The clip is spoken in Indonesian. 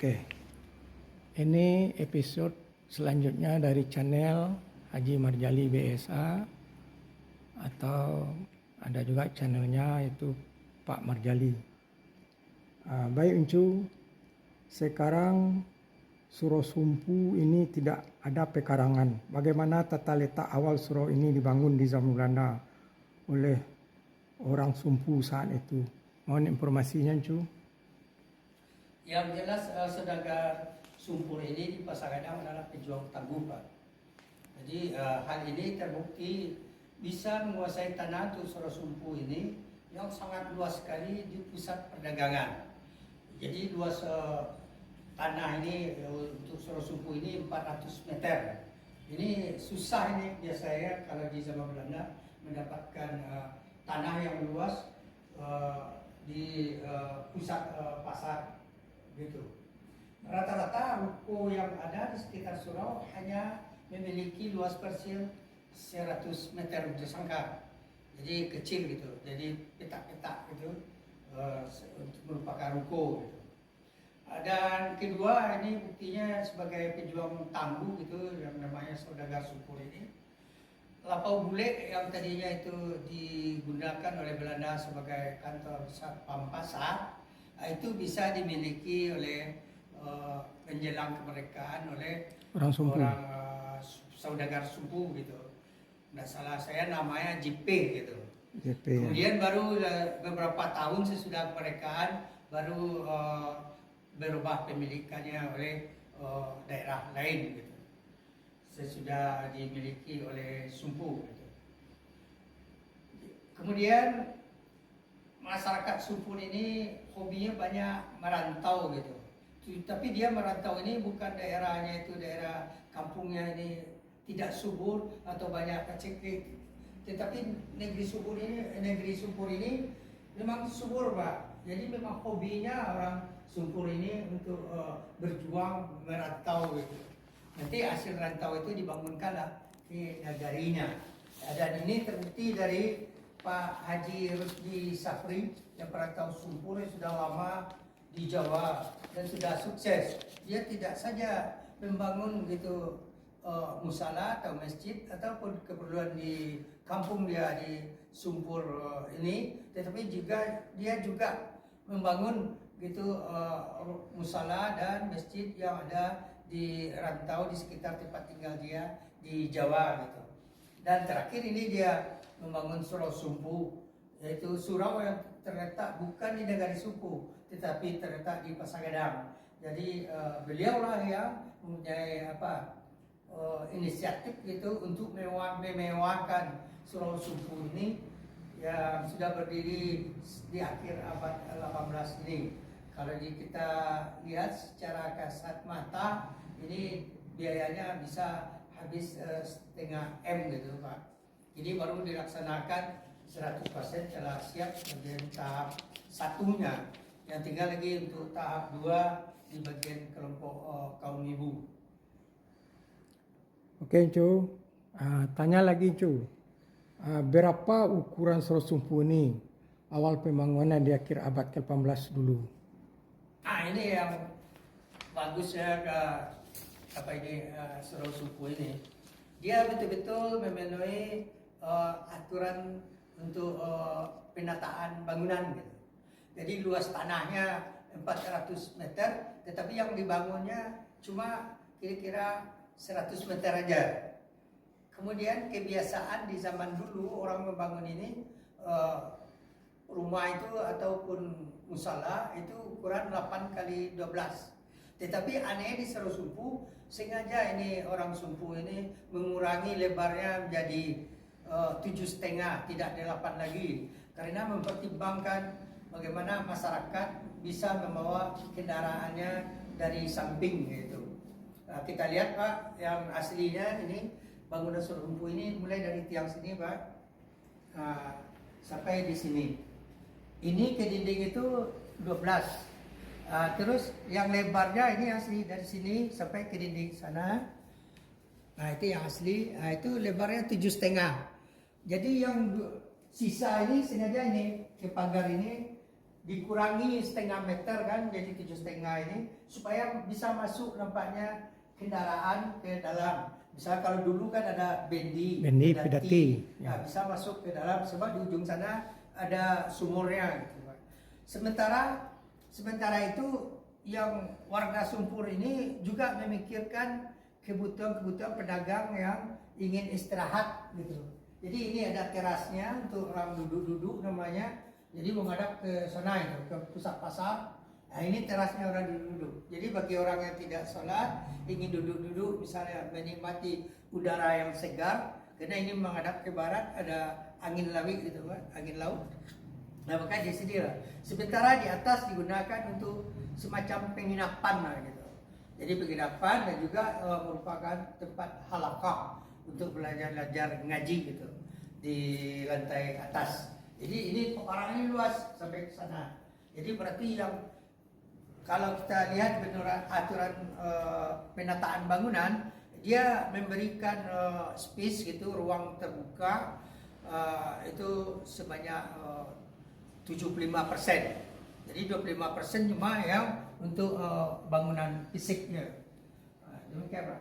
Oke, ini episode selanjutnya dari channel Haji Marjali BSA, atau ada juga channelnya itu Pak Marjali. Baik Uncu, sekarang Surau Sumpu ini tidak ada pekarangan. Bagaimana tata letak awal surau ini dibangun di zaman Belanda oleh orang Sumpu saat itu? Mohon informasinya Uncu. Yang jelas saudagar Sumpur ini di Pasagadang adalah pejuang tangguh, Pak. Jadi hal ini terbukti bisa menguasai tanah untuk Surau Sumpu ini yang sangat luas sekali di pusat perdagangan. Jadi luas tanah ini untuk Surau Sumpu ini 400 meter. Ini susah ini biasanya kalau di zaman Belanda mendapatkan tanah yang luas di pusat pasar gitu. Rata-rata ruko yang ada di sekitar surau hanya memiliki luas parsial 100 meter sangkar, jadi kecil gitu, jadi petak-petak gitu untuk merupakan ruko gitu. Dan kedua, ini buktinya sebagai pejuang tangguh gitu yang namanya saudagar Sumpur ini. Lapau Bule yang tadinya itu digunakan oleh Belanda sebagai kantor Satpam Pasar, itu bisa dimiliki oleh menjelang kemerdekaan oleh orang saudagar Sumpu gitu. Nggak salah saya namanya JP gitu. JP, kemudian baru beberapa tahun sesudah kemerdekaan baru berubah pemilikannya oleh daerah lain gitu. Sesudah dimiliki oleh Sumpu gitu. Kemudian masyarakat Sumpur ini hobinya banyak merantau gitu. Tapi dia merantau ini bukan daerahnya itu daerah kampungnya ini tidak subur atau banyak paceklik. Tetapi negeri Sumpur ini memang subur, Pak. Jadi memang hobinya orang Sumpur ini untuk berjuang merantau gitu. Nanti hasil rantau itu dibangunkanlah di negarinya. Dan ini terbukti dari Pak Haji Rusdi Safri yang perantau Sumpur yang sudah lama di Jawa dan sudah sukses. Dia tidak saja membangun gitu musala atau masjid ataupun keperluan di kampung dia di Sumpur ini, tetapi dia juga membangun gitu musala dan masjid yang ada di rantau di sekitar tempat tinggal dia di Jawa gitu. Dan terakhir ini dia membangun Surau Sumpu, yaitu surau yang terletak bukan di negari Sumpu tetapi terletak di Pasagadang. Jadi beliaulah yang mempunyai inisiatif gitu untuk memewahkan Surau Sumpu ini yang sudah berdiri di akhir abad 18 ini. Kalau kita lihat secara kasat mata, ini biayanya bisa habis setengah M gitu, Pak. Jadi baru dilaksanakan 100% telah siap bagian tahap satunya. Yang tinggal lagi untuk tahap 2 di bagian kelompok kaum ibu. Oke, Cu. Tanya lagi, Cu. Berapa ukuran Surau Sumpu ini awal pembangunan di akhir abad ke-18 dulu? Ini yang bagus ya Surau Sumpu ini. Dia betul-betul memenuhi aturan untuk penataan bangunan gitu. Jadi luas tanahnya 400 meter, tetapi yang dibangunnya cuma kira-kira 100 meter aja. Kemudian kebiasaan di zaman dulu orang membangun ini rumah itu ataupun musala itu ukuran 8 kali 12. Tetapi aneh di Surau Sumpu, sengaja ini orang Sumpu ini mengurangi lebarnya menjadi 7,5, tidak 8 lagi, karena mempertimbangkan bagaimana masyarakat bisa membawa kendaraannya dari samping gitu. Kita lihat, Pak, yang aslinya ini bangunan Surau Sumpu ini mulai dari tiang sini, Pak, sampai di sini. Ini ke dinding itu 12. Terus yang lebarnya ini asli dari sini sampai ke dinding sana. Nah itu yang asli. Itu lebarnya 7,5. Jadi yang sisa ini sengaja ini ke pagar ini dikurangi setengah meter kan, jadi 7,5 ini supaya bisa masuk nampaknya kendaraan ke dalam. Misalnya kalau dulu kan ada bendi, pedati. Nah, bisa masuk ke dalam sebab di ujung sana ada sumurnya gitu, Pak. Sementara itu yang warga Sumpur ini juga memikirkan kebutuhan pedagang yang ingin istirahat gitu. Jadi ini ada terasnya untuk orang duduk-duduk namanya. Jadi menghadap ke sana itu, ke pusat pasar. Nah ini terasnya orang duduk. Jadi bagi orang yang tidak sholat, ingin duduk-duduk misalnya menikmati udara yang segar, karena ini menghadap ke barat ada angin laut gitu kan, angin laut. Nah maka di sini lah. Sementara di atas digunakan untuk semacam penginapan lah gitu. Jadi penginapan dan juga merupakan tempat halaqah untuk belajar ngaji gitu di lantai atas. Jadi ini pekarangannya luas sampai ke sana. Jadi berarti yang kalau kita lihat menurut aturan penataan bangunan, dia memberikan space gitu, ruang terbuka itu sebanyak 75%. Jadi 25% cuma yang untuk bangunan fisiknya. Demikian Pak.